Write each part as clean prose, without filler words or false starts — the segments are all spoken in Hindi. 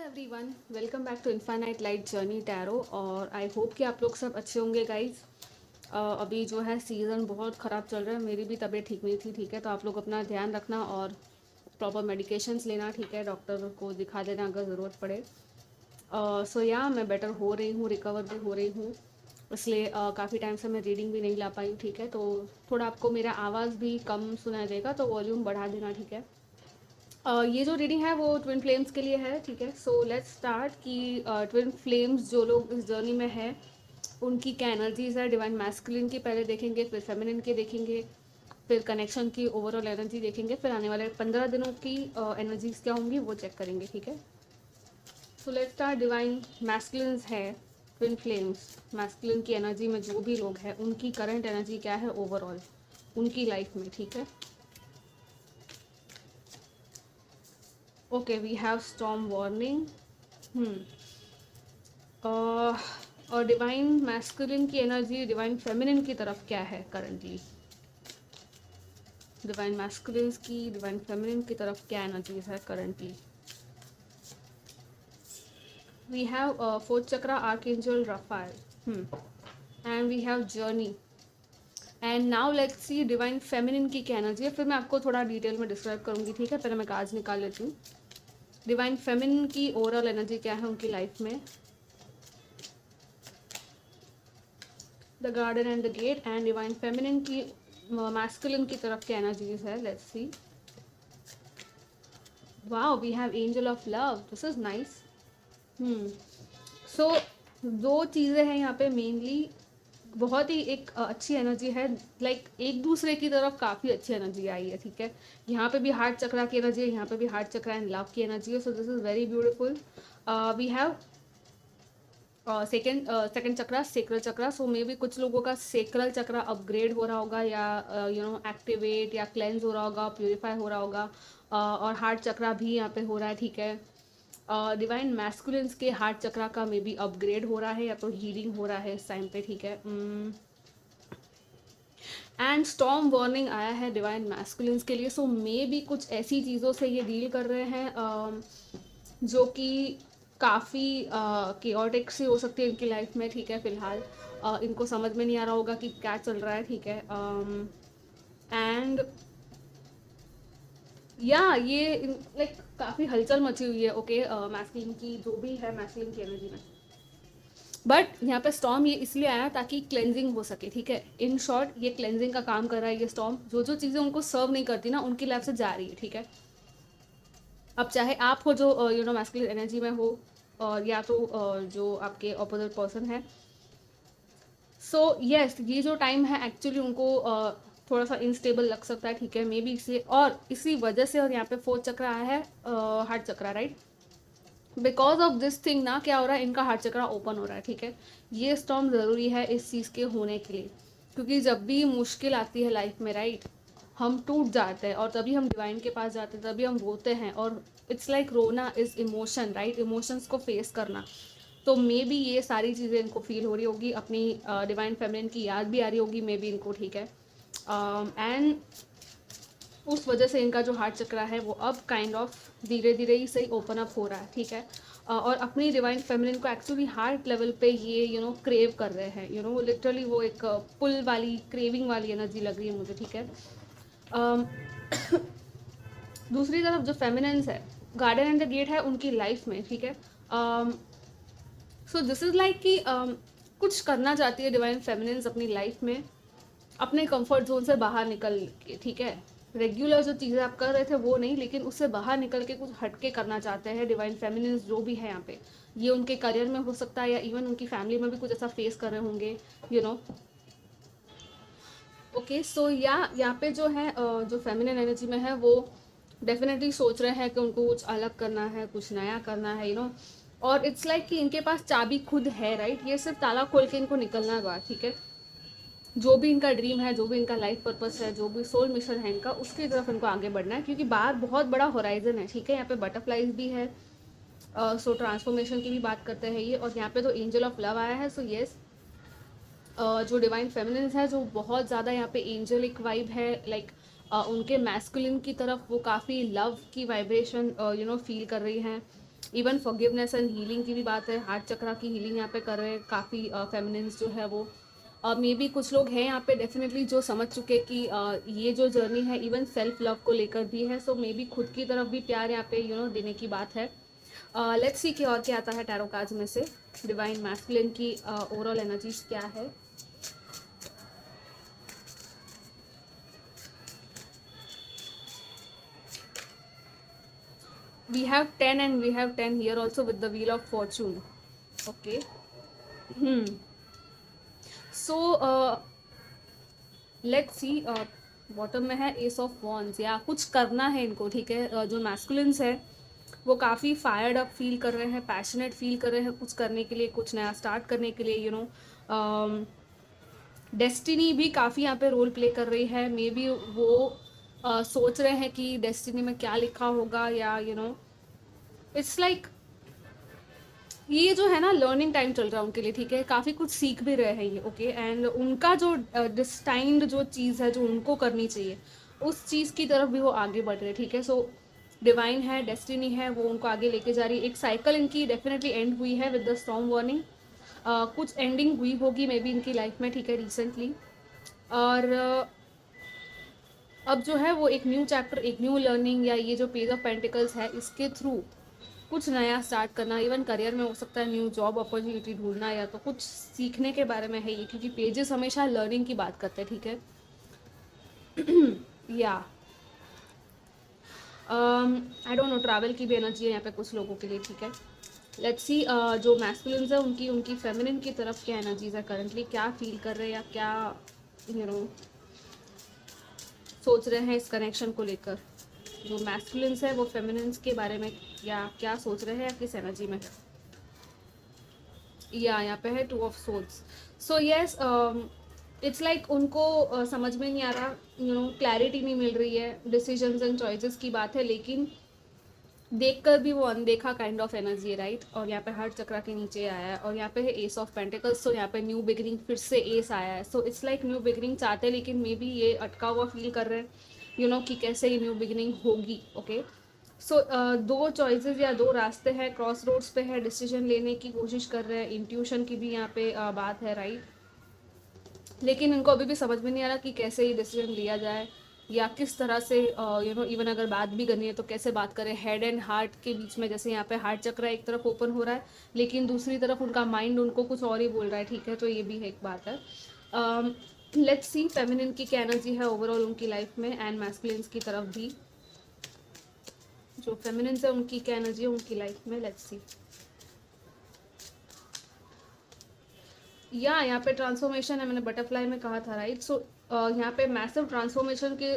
Everyone, welcome back to Infinite Light Journey Tarot. और आई होप कि आप लोग सब अच्छे होंगे गाइज। अभी जो है सीज़न बहुत ख़राब चल रहा है, मेरी भी तबीयत ठीक नहीं थी, ठीक है। तो आप लोग अपना ध्यान रखना और प्रॉपर मेडिकेशंस लेना, ठीक है। डॉक्टर को दिखा देना अगर ज़रूरत पड़े। सो या मैं बेटर हो रही हूँ, रिकवर भी हो रही हूँ, इसलिए काफ़ी टाइम से मैं रीडिंग भी नहीं ला पाई हूँ, ठीक है। तो थोड़ा आपको मेरा आवाज़ भी कम सुनाई देगा, तो वॉल्यूम बढ़ा देना, ठीक है। ये जो रीडिंग है वो ट्विन फ्लेम्स के लिए है, ठीक है। सो लेट्स स्टार्ट कि ट्विन फ्लेम्स जो लोग इस जर्नी में है उनकी क्या एनर्जीज है। डिवाइन मैस्कुलिन की पहले देखेंगे, फिर फेमिनिन की देखेंगे, फिर कनेक्शन की ओवरऑल एनर्जी देखेंगे, फिर आने वाले 15 दिनों की एनर्जीज क्या होंगी वो चेक करेंगे, ठीक है। So let's start. Divine masculine है ट्विन फ्लेम्स। मैस्कुलिन की एनर्जी में जो भी लोग हैं उनकी करंट एनर्जी क्या है ओवरऑल उनकी लाइफ में, ठीक है। Okay, we have storm warning. और डिवाइन मैस्कुलिन की एनर्जी डिवाइन फेमिनिन की तरफ क्या है करंटली। डिवाइन मैस्कुलिन की डिवाइन फेमिनिन की तरफ क्या एनर्जीज है currently. We have fourth chakra archangel Raphael and we have journey. And now let's see divine feminine की क्या एनर्जी है, फिर मैं आपको थोड़ा डिटेल में डिस्क्राइब करूंगी, ठीक है। पहले मैं कार्ड्स निकाल लेती हूँ। डिवाइन फेमिनिन की ओवरऑल एनर्जी क्या है उनकी लाइफ में। The garden and the gate. And divine feminine की मैस्कुलिन की तरफ क्या एनर्जीज है, let's see. Wow, we have angel of love, this is nice. So दो चीज़ें हैं यहाँ पे मेनली। बहुत ही एक अच्छी एनर्जी है, लाइक एक दूसरे की तरफ काफ़ी अच्छी एनर्जी आई है, ठीक है। यहाँ पे भी हार्ट चक्रा की एनर्जी है, यहाँ पे भी हार्ट चक्रा एंड लव की एनर्जी है। So this is very beautiful. We have second chakra sacral chakra. So may be कुछ लोगों का सेक्रल चक्रा अपग्रेड हो रहा होगा या एक्टिवेट या क्लेंज हो रहा होगा, प्यूरिफाई हो रहा होगा। और हार्ट चक्रा भी यहाँ पे हो रहा है, ठीक है। डिवाइन मैस्कुलिन्स के हार्ट चक्रा का मे बी अपग्रेड हो रहा है या तो हीलिंग हो रहा है इस टाइम पे, ठीक है। एंड स्टॉर्म वार्निंग आया है डिवाइन मैस्कुलिन्स के लिए। सो मे बी कुछ ऐसी चीज़ों से ये डील कर रहे हैं जो कि काफ़ी केओटिक सी हो सकती है इनकी लाइफ में, ठीक है। फिलहाल इनको समझ में नहीं आ रहा होगा कि क्या चल रहा है, ठीक है। एंड या ये लाइक काफ़ी हलचल मची हुई है, ओके। मैस्कुलिन की जो भी है मैस्कुलिन की एनर्जी में, बट यहाँ पे स्टॉर्म ये इसलिए आया ताकि क्लेंजिंग हो सके, ठीक है। इन शॉर्ट ये क्लेंजिंग का काम कर रहा है ये स्टॉर्म। जो जो चीज़ें उनको सर्व नहीं करती ना उनकी लाइफ से जा रही है, ठीक है। अब चाहे आप हो जो मैस्कुलिन एनर्जी में हो और या तो जो आपके अपोजिट पर्सन है। सो यस, ये जो टाइम है एक्चुअली उनको थोड़ा सा इनस्टेबल लग सकता है, ठीक है। मे बी इसे और इसी वजह से, और यहाँ पे फोर्थ चक्र आया है heart chakra, right. Because of this thing ना क्या हो रहा है, इनका हार्ट चक्रा ओपन हो रहा है, ठीक है। ये स्टॉर्म ज़रूरी है इस चीज़ के होने के लिए, क्योंकि जब भी मुश्किल आती है लाइफ में, राइट, हम टूट जाते हैं और तभी हम डिवाइन के पास जाते हैं, तभी हम रोते हैं। और इट्स लाइक रोना इज़ इमोशन, राइट, इमोशंस को फेस करना। तो मे बी ये सारी चीज़ें इनको फील हो रही होगी, अपनी डिवाइन फेमिनिन की याद भी आ रही होगी मे बी इनको, ठीक है। एंड उस वजह से इनका जो हार्ट चक्रा है वो अब काइंड ऑफ धीरे धीरे ही सही ओपन अप हो रहा है, ठीक है। और अपनी डिवाइन फेमिनिन को एक्चुअली हार्ट लेवल पे ये क्रेव कर रहे हैं, लिटरली वो एक पुल वाली क्रेविंग वाली एनर्जी लग रही है मुझे, ठीक है। दूसरी तरफ जो फेमिनिन्स है, गार्डन एंड द गेट है उनकी लाइफ में, ठीक है। सो दिस इज़ लाइक कि कुछ करना चाहती है डिवाइन फेमिनिन्स अपनी लाइफ में, अपने कंफर्ट जोन से बाहर निकल के, ठीक है। रेगुलर जो चीज़ें आप कर रहे थे वो नहीं, लेकिन उससे बाहर निकल के कुछ हटके करना चाहते हैं डिवाइन फेमिनिन्स जो भी है यहाँ पे। ये उनके करियर में हो सकता है या इवन उनकी फैमिली में भी कुछ ऐसा फेस कर रहे होंगे, ओके। सो या यहाँ पे जो है जो फेमिनिन एनर्जी में है वो डेफिनेटली सोच रहे हैं कि उनको कुछ अलग करना है, कुछ नया करना है, और इट्स लाइक कि इनके पास चाबी खुद है, राइट। ये सिर्फ ताला खोल के इनको निकलना है बाहर, ठीक है। जो भी इनका ड्रीम है, जो भी इनका लाइफ पर्पस है, जो भी सोल मिशन है इनका, उसकी तरफ इनको आगे बढ़ना है, क्योंकि बाहर बहुत बड़ा होराइजन है, ठीक है। यहाँ पे बटरफ्लाइज भी है, सो ट्रांसफॉर्मेशन की भी बात करते हैं ये। और यहाँ पे तो एंजल ऑफ लव आया है। सो येस, जो डिवाइन फेमिनिन्स है जो बहुत ज़्यादा यहाँ पे एंजलिक वाइब है, लाइक उनके मैस्कुलिन की तरफ वो काफ़ी लव की वाइब्रेशन फील कर रही हैं। इवन फॉरगिवनेस एंड हीलिंग की भी बात है, हार्ट चक्रा की हीलिंग यहाँ पे कर रहे हैं काफ़ी फेमिनिन्स जो है वो। मे बी कुछ लोग हैं यहाँ पे डेफिनेटली जो समझ चुके कि ये जो जर्नी है इवन सेल्फ लव को लेकर भी है, सो मे बी खुद की तरफ भी प्यार यहाँ पे देने की बात है। लेट्स सी कि और क्या आता है टैरो कार्ड्स में से। डिवाइन मैस्कुलिन की ओवरऑल एनर्जीज क्या है। We have 10 and we have 10 here also with the wheel of fortune. Okay. So let's see, bottom में है एस ऑफ वॉन्स, या कुछ करना है इनको, ठीक है। जो मैस्कुलिन्स है वो काफ़ी फायर्ड अप फील कर रहे हैं, पैशनेट फील कर रहे हैं कुछ करने के लिए, कुछ नया स्टार्ट करने के लिए, डेस्टिनी भी काफ़ी यहाँ पे रोल प्ले कर रही है। मे बी वो सोच रहे हैं कि डेस्टिनी में क्या लिखा होगा, या इट्स लाइक ये जो है ना लर्निंग टाइम चल रहा है उनके लिए, ठीक है। काफ़ी कुछ सीख भी रहे हैं ये, ओके। एंड उनका जो डिस्टाइंड जो चीज़ है जो उनको करनी चाहिए उस चीज़ की तरफ भी वो आगे बढ़ रहे हैं, ठीक है। सो डिवाइन है, डेस्टिनी है, वो उनको आगे लेके जा रही है। एक साइकिल इनकी डेफिनेटली एंड हुई है विद द स्टॉर्म वार्निंग। कुछ एंडिंग हुई होगी मे बी इनकी लाइफ में, ठीक है, रिसेंटली। और अब जो है वो एक न्यू चैप्टर, एक न्यू लर्निंग, या ये जो पेज ऑफ पेंटिकल्स है इसके थ्रू कुछ नया स्टार्ट करना, इवन करियर में हो सकता है, न्यू जॉब अपॉर्चुनिटी ढूंढना, या तो कुछ सीखने के बारे में है ये, क्योंकि पेजेस हमेशा लर्निंग की बात करते हैं, ठीक है। या आई डोंट नो, ट्रैवल की भी एनर्जी है यहाँ पे कुछ लोगों के लिए, ठीक है। लेट्स सी जो मैस्कुलिन्स है उनकी फेमिनिन की तरफ क्या एनर्जीज है करंटली, क्या फील कर रहे हैं या क्या सोच रहे हैं इस कनेक्शन को लेकर। जो मैस्कुलिन्स है वो फेमिनिन्स के बारे में या क्या सोच रहे हैं या किस एनर्जी में है। या यहाँ पे है 2 of swords. So yes, it's like उनको समझ में नहीं आ रहा, क्लैरिटी नहीं मिल रही है, डिसीजंस एंड चॉइसेस की बात है, लेकिन देखकर भी वो अनदेखा काइंड ऑफ एनर्जी है, राइट। और यहाँ पे हार्ट चक्रा के नीचे आया है, और यहाँ पे है एस ऑफ पेंटिकल्स। सो यहाँ पे न्यू बिगिनिंग, फिर से एस आया है। So it's like new beginning चाहते हैं, लेकिन मे बी ये अटका हुआ फील कर रहे हैं, कि कैसे ये न्यू बिगिनिंग होगी, ओके। सो 2 चॉइसेस या 2 रास्ते हैं, क्रॉस रोड्स पे है, डिसीजन लेने की कोशिश कर रहे हैं। इंट्यूशन की भी यहाँ पे बात है, राइट। लेकिन इनको अभी भी समझ में नहीं आ रहा कि कैसे ये डिसीजन लिया जाए, या किस तरह से इवन अगर बात भी करनी है तो कैसे बात करें। हेड एंड हार्ट के बीच में, जैसे यहाँ पे हार्ट चक्र एक तरफ ओपन हो रहा है, लेकिन दूसरी तरफ उनका माइंड उनको कुछ और ही बोल रहा है, ठीक है। तो ये भी एक बात है। लेट्स सी फेमिनिन की क्या एनर्जी है ओवरऑल उनकी लाइफ में, एंड मैस्कुलिन्स की तरफ भी जो फेमिनिन्स है उनकी क्या एनर्जी है उनकी लाइफ में। Let's see. या यहाँ पे ट्रांसफॉर्मेशन है, मैंने बटरफ्लाई में कहा था, राइट। सो यहाँ पे मैसिव ट्रांसफॉर्मेशन के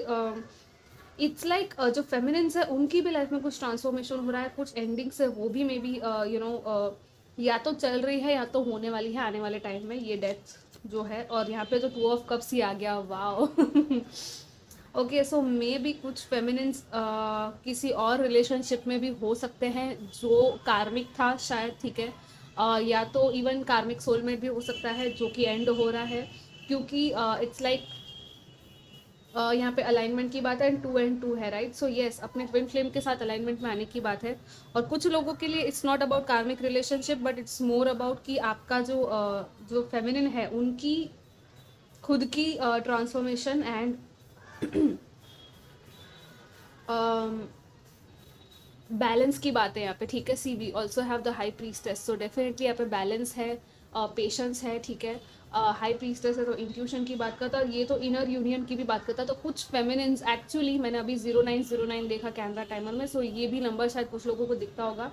इट्स लाइक जो फेमिनिन्स है उनकी भी लाइफ में कुछ ट्रांसफॉर्मेशन हो रहा है, कुछ एंडिंग्स है वो भी मे बी या तो चल रही है या तो होने वाली है आने वाले टाइम में, ये डेथ जो है। और यहाँ पे जो 2 ऑफ कप्स ही आ गया, wow. Okay, so may be कुछ फेमिनिन्स किसी और रिलेशनशिप में भी हो सकते हैं जो कार्मिक था शायद, ठीक है। या तो इवन कार्मिक सोलमेट भी हो सकता है जो कि एंड हो रहा है, क्योंकि इट्स लाइक यहाँ पे अलाइनमेंट की बात है, 2 and 2 है, राइट। सो यस, अपने ट्विन फ्लेम के साथ अलाइनमेंट में आने की बात है। और कुछ लोगों के लिए इट्स नॉट अबाउट कार्मिक relationship, but it's more about कि आपका जो फेमिनिन है उनकी खुद की ट्रांसफॉर्मेशन एंड बैलेंस की बात है यहाँ पे, ठीक है। See we also have the high priestess, so definitely यहाँ पे बैलेंस है, पेशेंस है, ठीक है। हाई प्रीस्टेस है तो इंट्यूशन की बात करता है, और ये तो इनर यूनियन की भी बात करता है। तो कुछ फेमिनिन्स एक्चुअली, मैंने अभी 0909 देखा कैमरा टाइमर में, सो ये भी नंबर शायद कुछ लोगों को दिखता होगा।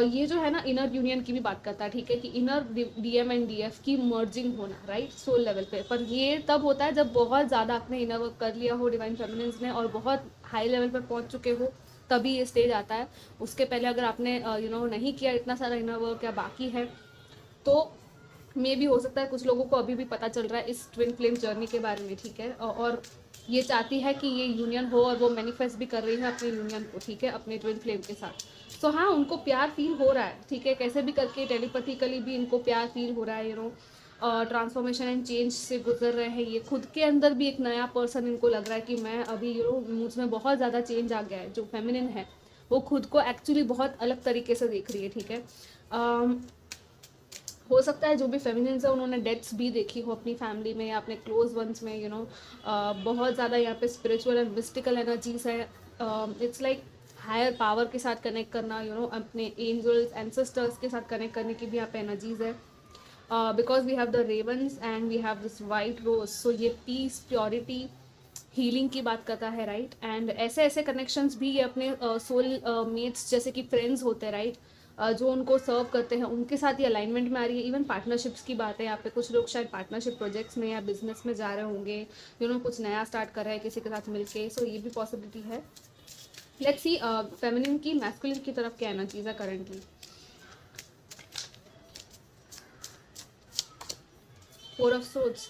ये जो है ना इनर यूनियन की भी बात करता है, ठीक है, कि इनर डीएम एंड डीएफ की मर्जिंग होना, राइट, सोल लेवल पे। पर ये तब होता है जब बहुत ज़्यादा आपने इनर वर्क कर लिया हो डिवाइन फेमिनिन्स ने, और बहुत हाई लेवल पे पहुंच चुके हो, तभी ये स्टेज आता है। उसके पहले अगर आपने नहीं किया इतना सारा इनर वर्क या बाकी है, तो मे भी हो सकता है कुछ लोगों को अभी भी पता चल रहा है इस ट्विन फ्लेम जर्नी के बारे में, ठीक है। और ये चाहती है कि ये यूनियन हो, और वो मैनिफेस्ट भी कर रही है अपने यूनियन को, ठीक है, अपने ट्विन फ्लेम के साथ। सो हाँ, उनको प्यार फील हो रहा है, ठीक है, कैसे भी करके टेलीपैथिकली भी इनको प्यार फील हो रहा है, ट्रांसफॉर्मेशन एंड चेंज से गुजर रहे हैं ये। खुद के अंदर भी एक नया पर्सन इनको लग रहा है कि मैं अभी मुझ में बहुत ज़्यादा चेंज आ गया है, जो फेमिनिन है वो खुद को एक्चुअली बहुत अलग तरीके से देख रही है, ठीक है। हो सकता है जो भी फेमिनिन्स है उन्होंने डेथ्स भी देखी हो अपनी फैमिली में या अपने क्लोज वंस में, बहुत ज़्यादा यहाँ पे स्पिरिचुअल एंड मिस्टिकल एनर्जीज है। इट्स लाइक हायर पावर के साथ कनेक्ट करना, अपने एंजल्स एंसेस्टर्स के साथ कनेक्ट करने की भी यहाँ पे एनर्जीज है। Because we have the ravens and we have this white rose, so ये पीस, प्योरिटी, हीलिंग की बात करता है, राइट। एंड ऐसे ऐसे कनेक्शंस भी ये अपने सोल मेट्स जैसे कि फ्रेंड्स होते हैं, राइट, जो उनको सर्व करते हैं उनके साथ ही अलाइनमेंट में आ रही है। इवन पार्टनरशिप्स की बात है यहाँ पे, कुछ लोग शायद पार्टनरशिप प्रोजेक्ट्स में या बिजनेस में जा रहे होंगे, कुछ नया स्टार्ट कर रहे हैं किसी के साथ मिलके, सो ये भी पॉसिबिलिटी है। लेट्स सी फेमिनिन की मैस्कुलिन की तरफ क्या एनर्जीज है करेंटली। फोर ऑफ सोर्ड्स,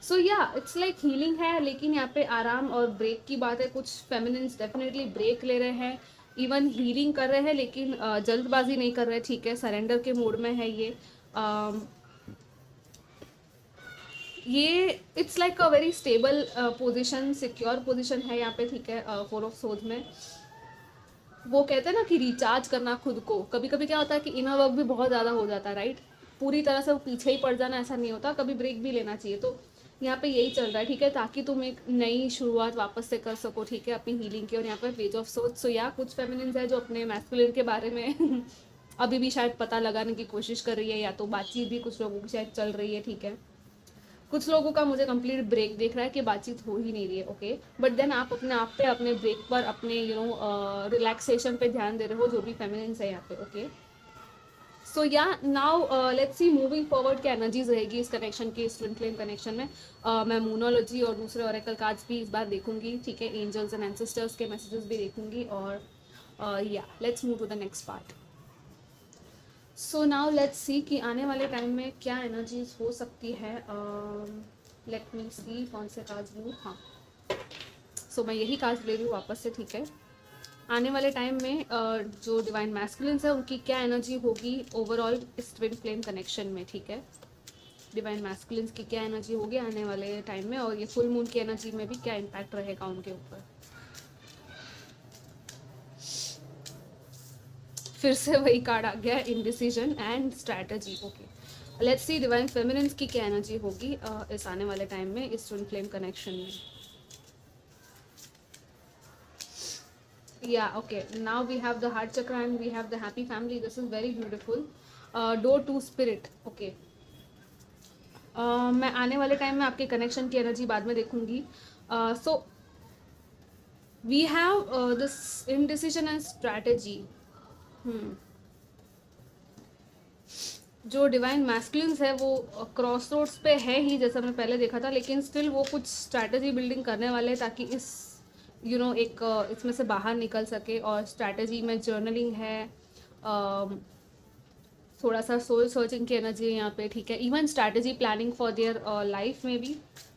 सो या इट्स लाइक हीलिंग है, लेकिन यहाँ पे आराम और ब्रेक की बात है। कुछ फेमिनिन्स डेफिनेटली ब्रेक ले रहे हैं, इवन हीलिंग कर रहे हैं, लेकिन जल्दबाजी नहीं कर रहे, ठीक है, सरेंडर के मोड में है ये। ये it's like a very stable position, secure position है यहाँ पे, ठीक है। फोर ऑफ सोर्ड्स में वो कहते हैं ना कि रिचार्ज करना खुद को। कभी कभी क्या होता है कि इनर वर्क भी बहुत ज़्यादा हो जाता है, राइट, पूरी तरह से वो पीछे ही पड़ जाना ऐसा नहीं होता, कभी ब्रेक भी लेना चाहिए। तो यहाँ पे यही चल रहा है, ठीक है, ताकि तुम एक नई शुरुआत वापस से कर सको, ठीक है, अपनी हीलिंग की। और यहाँ पे पेज ऑफ सोर्ड्स, सो या कुछ फेमिनिन्स है जो अपने मैस्कुलिन के बारे में अभी भी शायद पता लगाने की कोशिश कर रही है, या तो बातचीत भी कुछ लोगों की शायद चल रही है, ठीक है। कुछ लोगों का मुझे कंप्लीट ब्रेक देख रहा है कि बातचीत हो ही नहीं रही है, ओके। बट देन आप अपने आप पे, अपने ब्रेक पर, अपने रिलैक्सेशन पे ध्यान दे रहे हो, जो भी फेमिनिन्स है यहाँ पे, ओके। सो या now let's C moving forward क्या एनर्जीज रहेगी इस कनेक्शन की, इस ट्विन फ्लेम कनेक्शन में। मैं मूनोलॉजी और दूसरे ऑरेकल कार्ड्स भी इस बार देखूंगी, ठीक है, एंजल्स एंड एंसेस्टर्स के मैसेजेस भी देखूंगी। और या let's move to the next part. So now let's see कि आने वाले टाइम में क्या एनर्जीज हो सकती है। लेट मी सी कौन से कार्ड्स लूँ। हाँ, सो मैं यही कार्ड्स ले रही हूँ वापस से, ठीक है। आने वाले टाइम में जो डिवाइन मैस्कुलिन्स है उनकी क्या एनर्जी होगी ओवरऑल इस ट्विन फ्लेम कनेक्शन में, ठीक है। डिवाइन मैस्कुलिन्स की क्या एनर्जी होगी आने वाले टाइम में, और ये फुल मून की एनर्जी में भी क्या इम्पैक्ट रहेगा उनके ऊपर। फिर से वही कार्ड आ गया, indecision and strategy, okay. Let's see divine feminines की क्या एनर्जी होगी इस आने वाले टाइम में इस ट्विन फ्लेम कनेक्शन में। Yeah, okay, now we have the heart chakra and we have the happy family. This is very beautiful. Door to spirit, okay. मैं आने वाले टाइम में आपके कनेक्शन की एनर्जी बाद में देखूंगी। So we have this indecision and strategy. जो डिवाइन मैस्कुलिन्स है वो क्रॉस रोड्स पे है ही, जैसा मैं पहले देखा था, लेकिन स्टिल वो कुछ स्ट्रैटेजी बिल्डिंग करने वाले हैं ताकि इस एक इसमें से बाहर निकल सके। और स्ट्रैटेजी में जर्नलिंग है, थोड़ा सा सोल सर्चिंग की एनर्जी है यहाँ पे, ठीक है। Even strategy planning for their life में भी,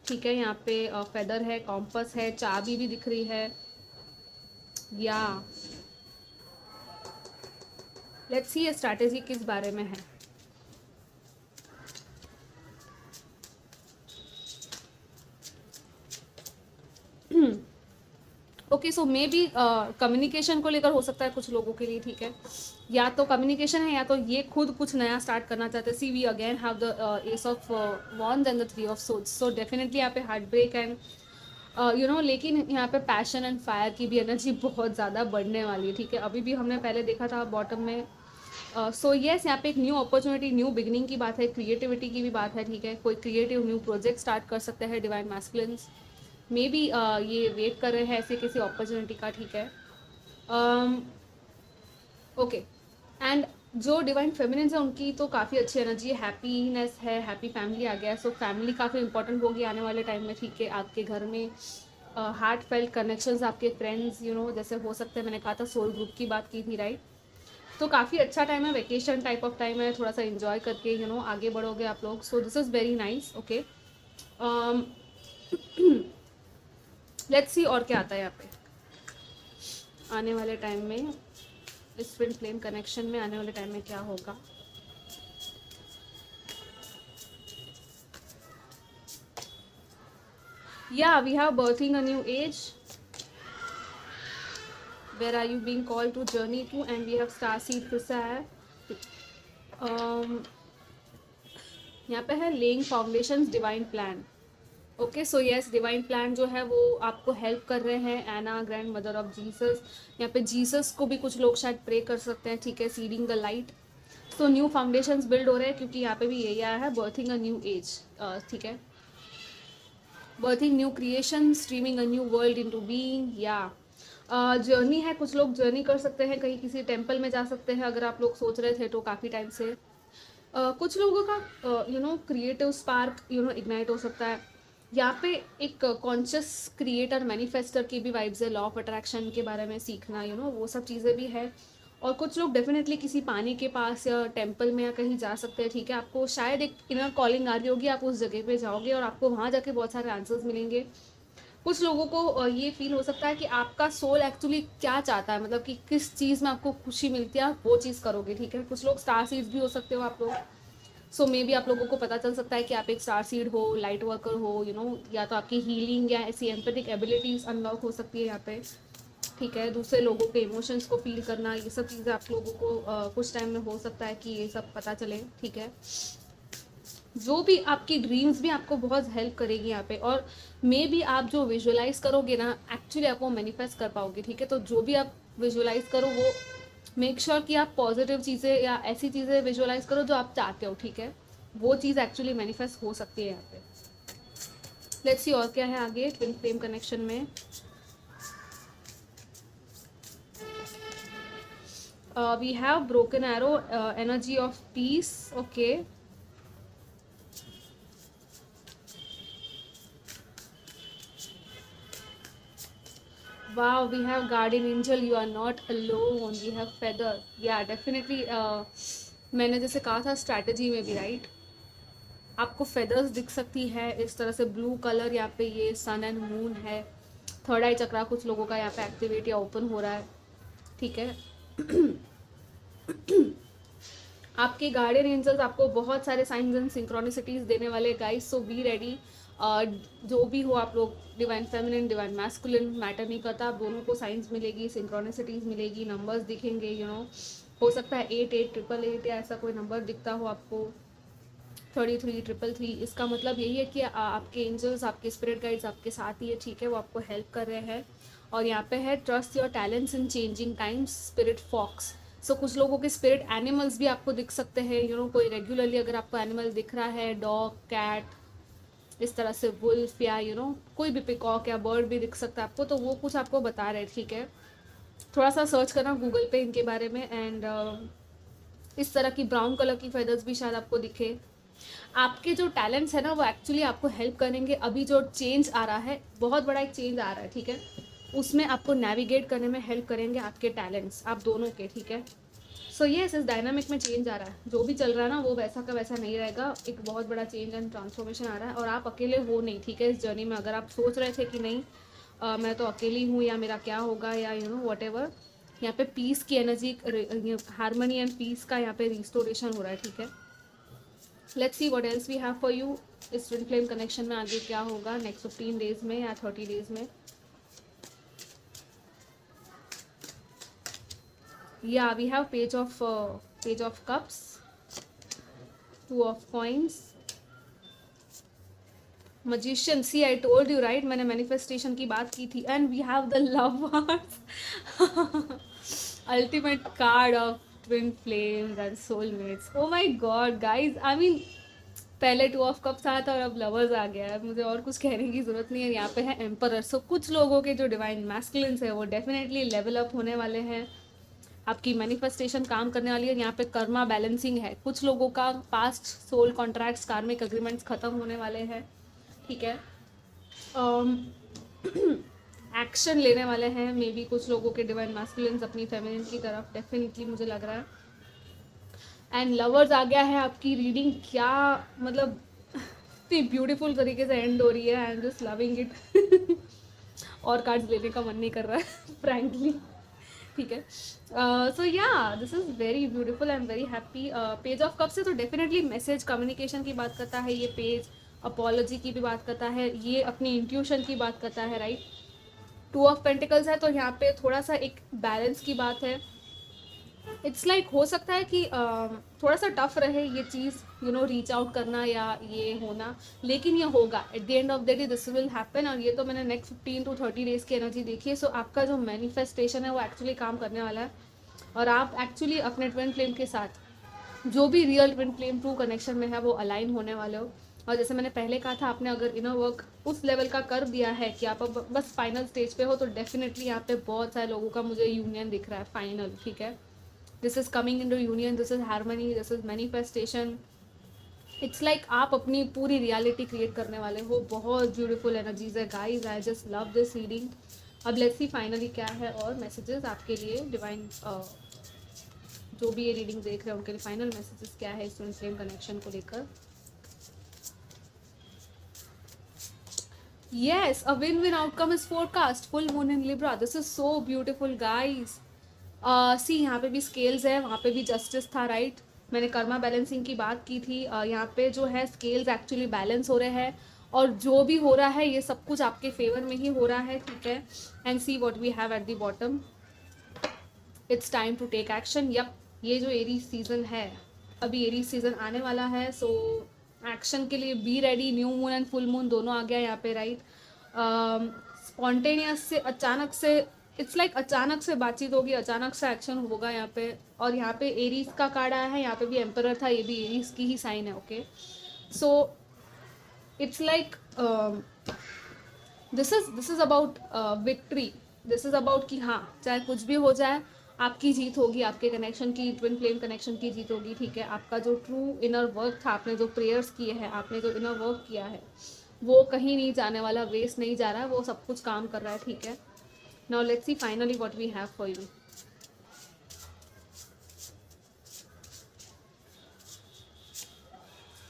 ठीक है। यहाँ पे फेदर है, कॉम्पस है, चाबी भी दिख रही है। या लेट्स सी ये स्ट्रैटेजी किस बारे में है। ओके, सो मे बी कम्युनिकेशन को लेकर हो सकता है कुछ लोगों के लिए, ठीक है। या तो कम्युनिकेशन है, या तो ये खुद कुछ नया स्टार्ट करना चाहते हैं। See we again have the ace of wands and the three of swords, so definitely यहाँ पे हार्ट ब्रेक एंड लेकिन यहाँ पे पैशन एंड फायर की भी एनर्जी बहुत ज़्यादा बढ़ने वाली है, ठीक है। अभी भी हमने पहले देखा था बॉटम में। सो येस, यहाँ पे एक न्यू अपॉर्चुनिटी, न्यू बिगिनिंग की बात है, क्रिएटिविटी की भी बात है, ठीक है। कोई क्रिएटिव न्यू प्रोजेक्ट स्टार्ट कर सकते हैं डिवाइन मैस्कुलिन्स, मे बी ये वेट कर रहे हैं ऐसे किसी अपॉर्चुनिटी का, ठीक है। ओके, एंड जो डिवाइन फेमिनिन्स है उनकी तो काफ़ी अच्छी एनर्जी है, हैप्पीनेस है, हैप्पी फैमिली आ गया। सो फैमिली काफ़ी इंपॉर्टेंट होगी आने वाले टाइम में, ठीक है। आपके घर में हार्ट फेल्ट कनेक्शंस, आपके फ्रेंड्स जैसे हो सकते हैं, मैंने कहा था सोल ग्रुप की बात की थी, राइट। तो काफ़ी अच्छा टाइम है, वेकेशन टाइप ऑफ टाइम है, थोड़ा सा इन्जॉय करके आगे बढ़ोगे आप लोग। So this is very nice, okay. Let's see और क्या आता है यहाँ पे आने वाले टाइम में, इस ट्विन फ्लेम कनेक्शन में आने वाले टाइम में क्या होगा। या we have birthing a new age, where are you being called to journey to, and we have star seed फिर से है। यहाँ पे है laying foundations divine plan. Okay, so yes, divine plan जो है वो आपको हेल्प कर रहे हैं। Anna grand mother of Jesus, यहाँ पे जीसस को भी कुछ लोग शायद प्रे कर सकते हैं, ठीक है। सीडिंग द लाइट, तो न्यू फाउंडेशंस बिल्ड हो रहे हैं, क्योंकि यहाँ पे भी यही आया है, बर्थिंग अ न्यू एज, ठीक है। Berthing new creation, streaming a new world into being, या जर्नी है। कुछ लोग जर्नी कर सकते हैं, कहीं किसी टेम्पल में जा सकते हैं अगर आप लोग सोच रहे थे तो काफ़ी टाइम से। कुछ लोगों का क्रिएटिव स्पार्क इग्नाइट हो सकता है। यहाँ पे एक कॉन्शियस क्रिएटर मैनिफेस्टर की भी वाइब्स है, लॉ ऑफ अट्रैक्शन के बारे में सीखना, वो सब चीज़ें भी है। और कुछ लोग डेफिनेटली किसी पानी के पास या टेम्पल में या कहीं जा सकते हैं, ठीक है। आपको शायद एक इनर कॉलिंग आ रही होगी, आप उस जगह पे जाओगे और आपको वहाँ जाके बहुत सारे आंसर्स मिलेंगे। कुछ लोगों को ये फील हो सकता है कि आपका सोल एक्चुअली क्या चाहता है, मतलब कि किस चीज़ में आपको खुशी मिलती है, आप वो चीज़ करोगे, ठीक है। कुछ लोग स्टार सीड्स भी हो सकते हो आप लोग। सो मे बी आप लोगों को पता चल सकता है कि आप एक स्टार सीड हो, लाइट वर्कर हो, या तो आपकी हीलिंग या ऐसी एम्पैथिक एबिलिटीज़ अनलॉक हो सकती है यहाँ पे, ठीक है। दूसरे लोगों के इमोशंस को फील करना, ये सब चीज़ें आप लोगों को कुछ टाइम में हो सकता है कि ये सब पता चले, ठीक है। जो भी आपकी ड्रीम्स भी आपको बहुत हेल्प करेगी यहाँ पे, और मे बी आप जो विजुअलाइज करोगे ना, एक्चुअली आप वो मैनिफेस्ट कर पाओगे, ठीक है। तो जो भी आप विजुअलाइज करो वो मेक श्योर कि आप पॉजिटिव चीज़ें या ऐसी चीज़ें विजुअलाइज करो जो आप चाहते हो, ठीक है। वो चीज़ एक्चुअली मैनिफेस्ट हो सकती है यहाँ पे। लेट्स सी और क्या है आगे ट्विन फ्लेम कनेक्शन में। We have broken arrow, energy of peace, okay. Wow, we have guardian angel, you are not alone, we have feather, yeah definitely। मैंने जैसे कहा था स्ट्रैटेजी में भी, राइट, आपको फेदर्स दिख सकती है इस तरह से, ब्लू कलर। यहाँ पे ये सन एंड मून है। थर्ड आई चक्रा कुछ लोगों का यहाँ पे एक्टिवेट या ओपन हो रहा है, ठीक है। आपके गार्डियन एंजल्स आपको बहुत सारे साइंस एंड सिंक्रोनिसिटीज देने वाले गाइस, सो बी रेडी। जो भी हो आप लोग, divine feminine, divine masculine, matter नहीं करता, आप दोनों को साइंस मिलेगी, सिंक्रोनिसिटीज मिलेगी, नंबर्स दिखेंगे, हो सकता है 8888 या ऐसा कोई नंबर दिखता हो आपको, 3333। इसका मतलब यही है कि आपके एंजल्स, आपके स्पिरिट गाइड्स आपके साथ ही है, ठीक है, वो आपको हेल्प कर रहे हैं। और यहाँ पे है trust your talents in changing times, spirit fox. So कुछ लोगों के स्पिरिट एनिमल्स भी आपको दिख सकते हैं, कोई रेगुलरली अगर आपको एनिमल दिख रहा है, डॉग, कैट, इस तरह से वुल्फ, या कोई भी पिकॉक या बर्ड भी दिख सकता है आपको, तो वो कुछ आपको बता रहे हैं, ठीक है। थोड़ा सा सर्च करना गूगल पे इनके बारे में। एंड इस तरह की ब्राउन कलर की फेदर्स भी शायद आपको दिखे। आपके जो टैलेंट्स है ना, वो एक्चुअली आपको हेल्प करेंगे। अभी जो चेंज आ रहा है, बहुत बड़ा एक चेंज आ रहा है, ठीक है, उसमें आपको नेविगेट करने में हेल्प करेंगे आपके टैलेंट्स, आप दोनों के, ठीक है। सो यस, इस डायनामिक में चेंज आ रहा है, जो भी चल रहा है ना वो वैसा का वैसा नहीं रहेगा, एक बहुत बड़ा चेंज एंड ट्रांसफॉर्मेशन आ रहा है। और आप अकेले हो नहीं, ठीक है, इस जर्नी में। अगर आप सोच रहे थे कि नहीं मैं तो अकेली हूँ, या मेरा क्या होगा, या वट एवर, यहाँ पे पीस की एनर्जी, हारमोनी एंड पीस का यहाँ पे रिस्टोरेशन हो रहा है, ठीक है। Let's see what else we have for you इस ट्विन फ्लेम कनेक्शन में। आगे क्या होगा नेक्स्ट 15 डेज में या 30 डेज में। Yeah, we have page of cups, 2 of coins, magician। See, I told you, right, मैंने manifestation की बात की थी। And we have the lovers, ultimate card of twin flames and soulmates। Oh my god guys, I mean, पहले 2 ऑफ कप्स आया था और अब लवर्स आ गया है, मुझे और कुछ कहने की ज़रूरत नहीं है। यहाँ पे है एम्परर। सो कुछ लोगों के जो डिवाइन मैस्कुलिन्स है वो डेफिनेटली लेवल अप होने वाले हैं, आपकी मैनिफेस्टेशन काम करने वाली है। यहाँ पे कर्मा बैलेंसिंग है, कुछ लोगों का पास्ट सोल कॉन्ट्रैक्ट्स, कार्मिक एग्रीमेंट्स ख़त्म होने वाले हैं, ठीक है। एक्शन लेने वाले हैं मे बी कुछ लोगों के डिवाइन मैस्कुलिन्स अपनी फेमिनिन की तरफ, डेफिनेटली मुझे लग रहा है। एंड लवर्स आ गया है। आपकी रीडिंग क्या मतलब इतनी ब्यूटीफुल तरीके से एंड हो रही है, I am just loving it. और कार्ड्स लेने का मन नहीं कर रहा है फ्रैंकली, ठीक है। सो या this is very beautiful, I am very happy. Page of cup से तो डेफिनेटली मैसेज कम्युनिकेशन की बात करता है ये पेज, अपॉलॉजी की भी बात करता है, ये अपनी इंट्यूशन की बात करता है, राइट। टू ऑफ पेंटिकल्स है, तो यहाँ पे थोड़ा सा एक बैलेंस की बात है. इट्स लाइक हो सकता है कि थोड़ा सा टफ रहे ये चीज़, रीच आउट करना या ये होना, लेकिन ये होगा at the end of the day, this will happen. और ये तो मैंने नेक्स्ट 15 to 30 डेज की एनर्जी देखी है. सो आपका जो मैनिफेस्टेशन है वो एक्चुअली काम करने वाला है, और आप एक्चुअली अपने ट्विन फ्लेम के साथ, जो भी real twin flame true connection में है, वो अलाइन होने वाले हो. और जैसे मैंने पहले कहा था, आपने अगर इनर वर्क उस लेवल का कर दिया है कि आप अब बस फाइनल स्टेज पे हो, तो डेफिनेटली यहाँ पे बहुत सारे लोगों का मुझे यूनियन दिख रहा है फाइनल. ठीक है, this is coming into union, this is harmony, this is manifestation. It's like आप अपनी पूरी रियलिटी क्रिएट करने वाले हो. बहुत ब्यूटीफुल एनर्जीज है guys, I just love this reading. अब लेट्स सी फाइनली क्या है और मैसेजेस आपके लिए डिवाइन, जो भी ये रीडिंग देख रहे हैं उनके लिए फाइनल मैसेजेस क्या है इस ट्विन फ्लेम कनेक्शन को लेकर. Yes, a win-win outcome is forecast. Full moon in Libra. This is so beautiful, guys. सी यहाँ पे भी स्केल्स है, वहाँ पे भी जस्टिस था, राइट. मैंने कर्मा बैलेंसिंग की बात की थी. यहाँ पे जो है स्केल्स एक्चुअली बैलेंस हो रहे हैं, और जो भी हो रहा है ये सब कुछ आपके फेवर में ही हो रहा है. ठीक है, and see what we have at the bottom. It's time to take action. Yup, ये जो एरीज सीजन है, अभी एरीज सीजन आने वाला है. सो एक्शन के लिए be ready. New moon and full moon दोनों आ गया यहाँ पे, राइट. स्पॉन्टेनियस से, अचानक से, इट्स लाइक अचानक से बातचीत होगी, अचानक से एक्शन होगा यहाँ पे. और यहाँ पे एरीज का कार्ड आया है, यहाँ पे भी एम्परर था, ये भी एरीज की ही साइन है. Okay, so it's like this is about victory. This is about कि हाँ, चाहे कुछ भी हो जाए, आपकी जीत होगी, आपके कनेक्शन की, ट्विन फ्लेम कनेक्शन की जीत होगी. ठीक है, आपका जो ट्रू इनर वर्क था, आपने जो प्रेयर्स किए हैं, आपने जो इनर वर्क किया है, वो कहीं नहीं जाने वाला, वेस्ट नहीं जा रहा है, वो सब कुछ काम कर रहा है. ठीक है, now let's see finally what we have for you.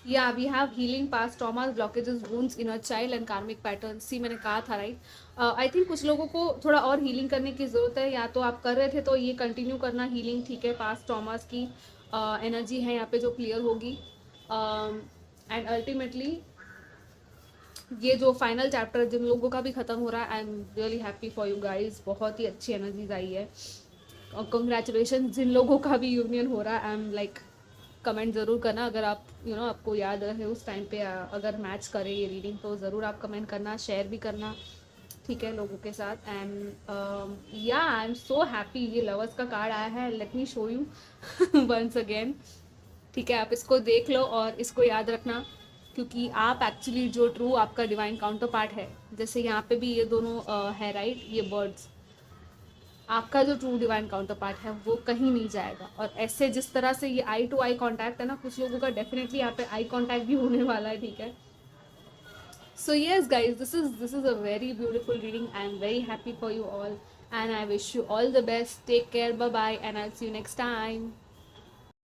Yeah we have healing past traumas, blockages, wounds, inner child and karmic pattern. See मैंने कहा था, राइट. आई थिंक कुछ लोगों को थोड़ा और हीलिंग करने की ज़रूरत है, या तो आप कर रहे थे तो ये कंटिन्यू करना हीलिंग. ठीक है, पास्ट ट्रॉमास की एनर्जी है यहाँ पे जो क्लियर होगी. एंड अल्टीमेटली ये जो फाइनल चैप्टर जिन लोगों का भी ख़त्म हो रहा है, I am really happy for you guys. बहुत ही अच्छी एनर्जीज आई है, और कंग्रेचुलेशन जिन लोगों का भी यूनियन हो रहा है. आई एम लाइक, कमेंट ज़रूर करना अगर आप आपको याद रहे उस टाइम पे, अगर मैच करे ये रीडिंग, तो ज़रूर आप कमेंट करना, शेयर भी करना. ठीक है, लोगों के साथ. एंड या आई एम सो हैप्पी. ये लवर्स का कार्ड आया है, let me show you once again. ठीक है, आप इसको देख लो और इसको याद रखना, क्योंकि आप एक्चुअली जो ट्रू आपका डिवाइन काउंटर पार्ट है, जैसे यहाँ पे भी ये दोनों है, राइट, ये बर्ड्स, आपका जो ट्रू डिवाइन काउंटर पार्ट है वो कहीं नहीं जाएगा. और ऐसे जिस तरह से ये आई टू आई कॉन्टैक्ट है ना, कुछ लोगों का डेफिनेटली यहाँ पे आई कॉन्टैक्ट भी होने वाला है. ठीक है, so yes guys, this is a very beautiful reading. I am very happy for you all, and I wish you all the best. Take care, bye bye, and I will see you next time.